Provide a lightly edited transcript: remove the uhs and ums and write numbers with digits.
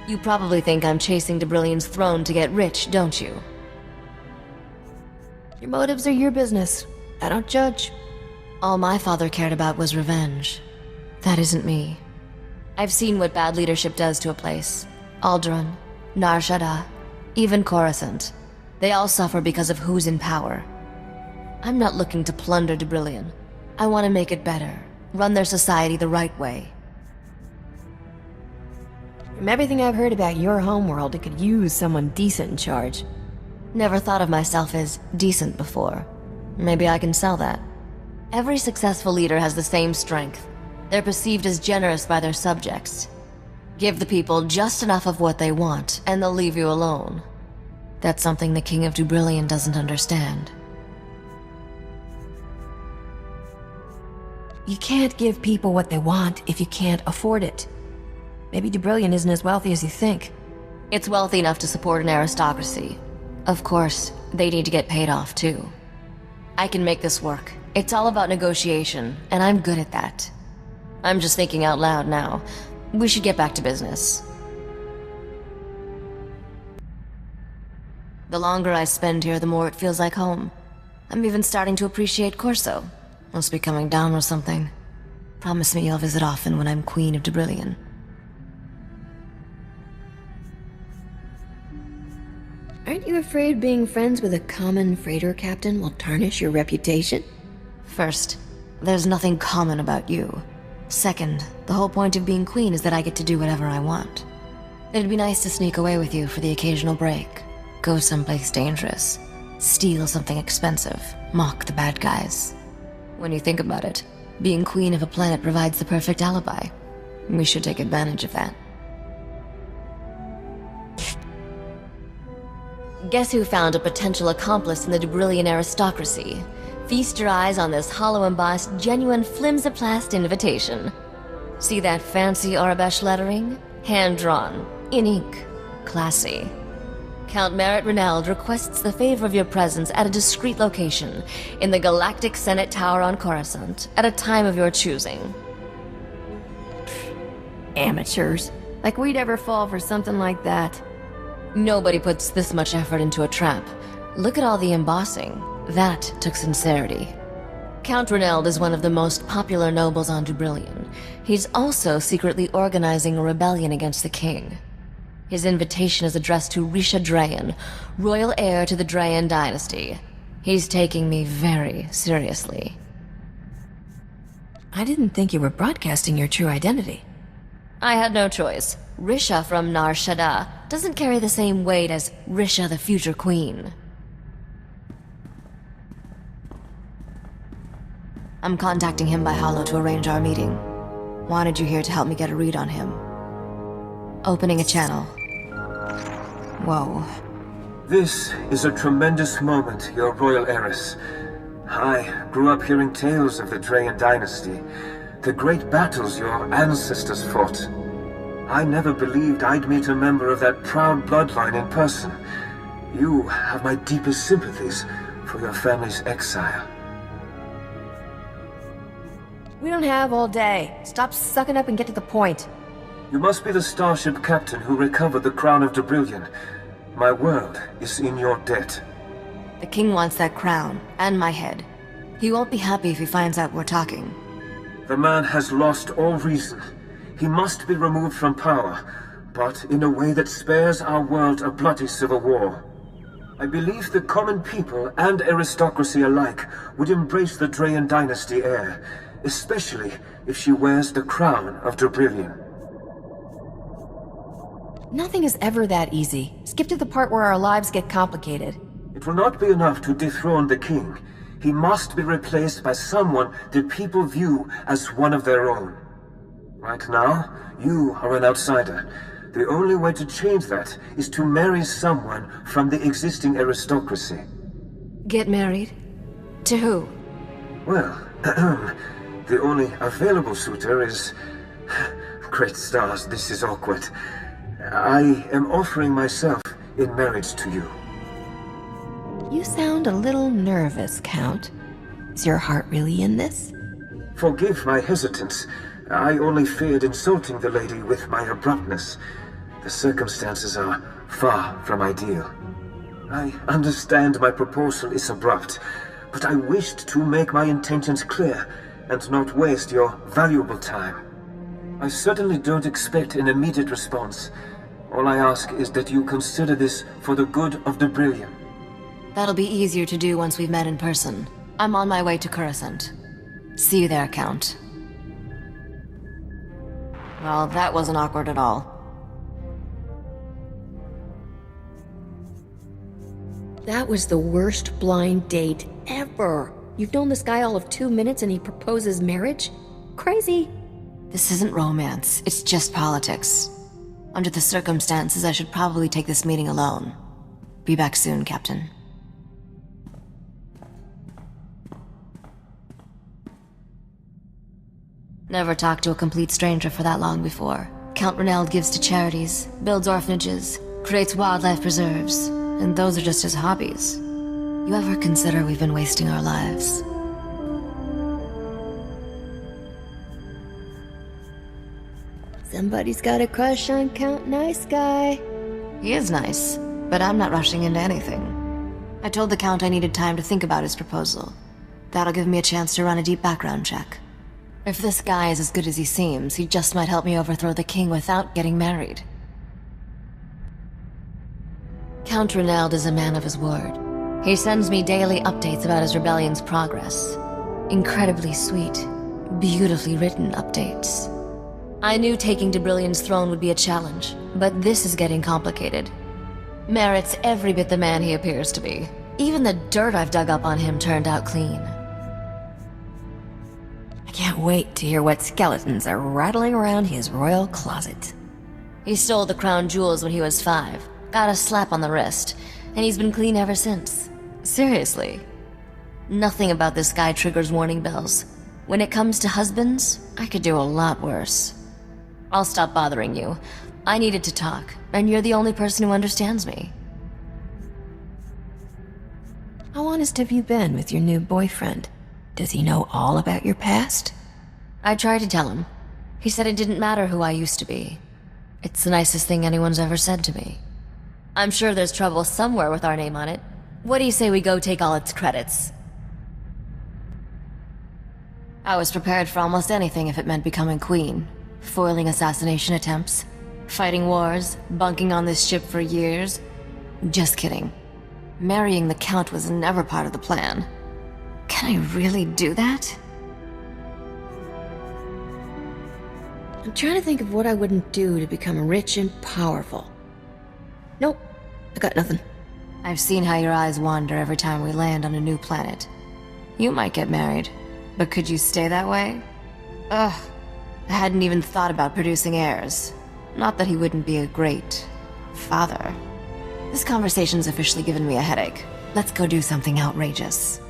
You probably think I'm chasing de Brillian's throne to get rich, don't you? Your motives are your business. I don't judge. All my father cared about was revenge. That isn't me. I've seen what bad leadership does to a place. Alderaan, Nar Shaddaa, even Coruscant. They all suffer because of who's in power. I'm not looking to plunder de Brillian. I want to make it better. Run their society the right way. From everything I've heard about your homeworld, it could use someone decent in charge. Never thought of myself as decent before. Maybe I can sell that. Every successful leader has the same strength. They're perceived as generous by their subjects. Give the people just enough of what they want, and they'll leave you alone. That's something the King of de Brillian doesn't understand. You can't give people what they want if you can't afford it. Maybe de Brillian isn't as wealthy as you think. It's wealthy enough to support an aristocracy. Of course, they need to get paid off too. I can make this work. It's all about negotiation, and I'm good at that. I'm just thinking out loud now. We should get back to business. The longer I spend here, the more it feels like home. I'm even starting to appreciate Corso. Must be coming down or something. Promise me you'll visit often when I'm Queen of de Brillian. Aren't you afraid being friends with a common freighter captain will tarnish your reputation? First, there's nothing common about you. Second, the whole point of being queen is that I get to do whatever I want. It'd be nice to sneak away with you for the occasional break. Go someplace dangerous. Steal something expensive. Mock the bad guys. When you think about it, being queen of a planet provides the perfect alibi. We should take advantage of that. Guess who found a potential accomplice in the de Brillian aristocracy? Feast your eyes on this hollow-embossed, genuine flimsiplast invitation. See that fancy Arabesh lettering? Hand-drawn, in ink. Classy. Count Merritt Rineld requests the favor of your presence at a discreet location in the Galactic Senate Tower on Coruscant at a time of your choosing. Amateurs. Like we'd ever fall for something like that. Nobody puts this much effort into a trap. Look at all the embossing. That took sincerity. Count Rineld is one of the most popular nobles on de Brillian. He's also secretly organizing a rebellion against the king. His invitation is addressed to Risha Drayan, royal heir to the Drayan dynasty. He's taking me very seriously. I didn't think you were broadcasting your true identity. I had no choice. Risha from Nar Shaddaa doesn't carry the same weight as Risha the future queen. I'm contacting him by holo to arrange our meeting. Wanted you here to help me get a read on him. Opening a channel. Whoa. This is a tremendous moment, your royal heiress. I grew up hearing tales of the Drayan dynasty, the great battles your ancestors fought. I never believed I'd meet a member of that proud bloodline in person. You have my deepest sympathies for your family's exile. We don't have all day. Stop sucking up and get to the point. You must be the starship captain who recovered the crown of de Brillian. My world is in your debt. The king wants that crown, and my head. He won't be happy if he finds out we're talking. The man has lost all reason. He must be removed from power, but in a way that spares our world a bloody civil war. I believe the common people and aristocracy alike would embrace the Drayan dynasty heir, especially if she wears the crown of de Brillian. Nothing is ever that easy. Skip to the part where our lives get complicated. It will not be enough to dethrone the king. He must be replaced by someone that people view as one of their own. Right now, you are an outsider. The only way to change that is to marry someone from the existing aristocracy. Get married? To who? Well, the only available suitor is... Great stars, this is awkward. I am offering myself in marriage to you. You sound a little nervous, Count. Is your heart really in this? Forgive my hesitance. I only feared insulting the lady with my abruptness. The circumstances are far from ideal. I understand my proposal is abrupt, but I wished to make my intentions clear and not waste your valuable time. I certainly don't expect an immediate response. All I ask is that you consider this for the good of the Brilliant. That'll be easier to do once we've met in person. I'm on my way to Coruscant. See you there, Count. Well, that wasn't awkward at all. That was the worst blind date ever. You've known this guy all of 2 minutes and he proposes marriage? Crazy. This isn't romance, it's just politics. Under the circumstances, I should probably take this meeting alone. Be back soon, Captain. Never talked to a complete stranger for that long before. Count Rineld gives to charities, builds orphanages, creates wildlife preserves, and those are just his hobbies. You ever consider we've been wasting our lives? Somebody's got a crush on Count Nice Guy. He is nice, but I'm not rushing into anything. I told the Count I needed time to think about his proposal. That'll give me a chance to run a deep background check. If this guy is as good as he seems, he just might help me overthrow the king without getting married. Count Rineld is a man of his word. He sends me daily updates about his rebellion's progress. Incredibly sweet, beautifully written updates. I knew taking Debrillion's throne would be a challenge, but this is getting complicated. Merritt's every bit the man he appears to be. Even the dirt I've dug up on him turned out clean. I can't wait to hear what skeletons are rattling around his royal closet. He stole the crown jewels when he was 5, got a slap on the wrist, and he's been clean ever since. Seriously. Nothing about this guy triggers warning bells. When it comes to husbands, I could do a lot worse. I'll stop bothering you. I needed to talk, and you're the only person who understands me. How honest have you been with your new boyfriend? Does he know all about your past? I tried to tell him. He said it didn't matter who I used to be. It's the nicest thing anyone's ever said to me. I'm sure there's trouble somewhere with our name on it. What do you say we go take all its credits? I was prepared for almost anything if it meant becoming queen. Foiling assassination attempts, fighting wars, bunking on this ship for years. Just kidding. Marrying the Count was never part of the plan. Can I really do that? I'm trying to think of what I wouldn't do to become rich and powerful. Nope, I got nothing. I've seen how your eyes wander every time we land on a new planet. You might get married, but could you stay that way? Ugh, I hadn't even thought about producing heirs. Not that he wouldn't be a great father. This conversation's officially given me a headache. Let's go do something outrageous.